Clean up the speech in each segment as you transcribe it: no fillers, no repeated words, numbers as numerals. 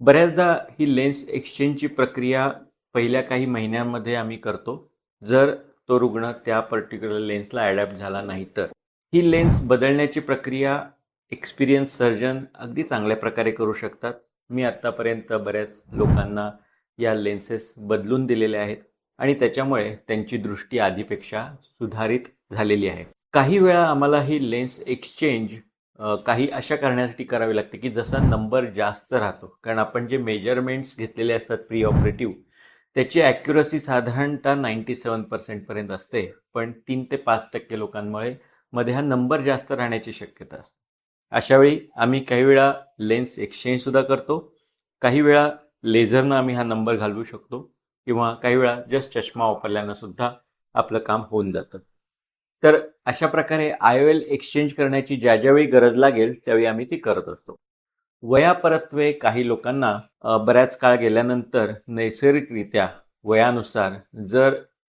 बऱ्याचदा ही लेन्स एक्सचेंजची प्रक्रिया पहिल्या काही महिन्यांमध्ये आम्ही करतो, जर तो रुग्ण त्या पर्टिक्युलर लेन्सला ॲडॅप्ट झाला नाही तर. ही लेन्स बदलण्याची प्रक्रिया एक्सपिरियन्स सर्जन अगदी चांगल्या प्रकारे करू शकतात. मी आत्तापर्यंत बऱ्याच लोकांना या लेन्सेस बदलून दिलेल्या आहेत आणि त्याच्यामुळे त्यांची दृष्टी आधीपेक्षा सुधारित झालेली आहे. काही वेळा आम्हाला ही लेन्स एक्सचेंज काही अशा कारणासाठी करावी लागते की जसा नंबर जास्त राहतो, कारण आपण जे मेजरमेंट्स घेतलेले असतात प्री ऑपरेटिव्ह त्याची ॲक्युरसी साधारणतः 97% पर्यंत असते, पण 3 ते 5% लोकांमुळे मध्ये हा नंबर जास्त राहण्याची शक्यता असते. अशा वेळी आम्ही काही वेळा लेन्स एक्सचेंज सुद्धा करतो, काही वेळा लेझरनं आम्ही हा नंबर घालवू शकतो किंवा काही वेळा जस्ट चष्मा वापरल्यानं सुद्धा आपलं काम होऊन जातं. तर अशा प्रकारे IOL एक्सचेंज करण्याची ज्या ज्यावेळी गरज लागेल त्यावेळी आम्ही ती करत असतो. वयापरत्वे काही लोकांना बऱ्याच काळ गेल्यानंतर नैसर्गिकरित्या वयानुसार जर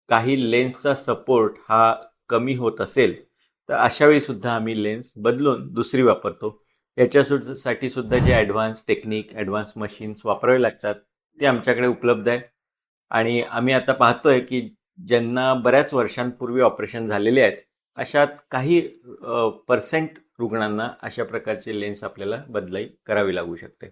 काही लेन्सचा सपोर्ट हा कमी होत असेल तर अशा वेळी सुद्धा आम्ही लेन्स बदलून दुसरी वापरतो. याच्यासाठी सुद्धा जे ॲडव्हान्स टेक्निक, ॲडव्हान्स मशीन्स वापरावे लागतात ते आमच्याकडे उपलब्ध आहे. आणि आम्ही आता पाहतोय की ज्यांना बऱ्याच वर्षांपूर्वी ऑपरेशन झालेले आहेत अशात काही पर्सेंट रुग्णांना अशा प्रकारचे लेन्स आपल्याला बदलाई करावी लागू शकते.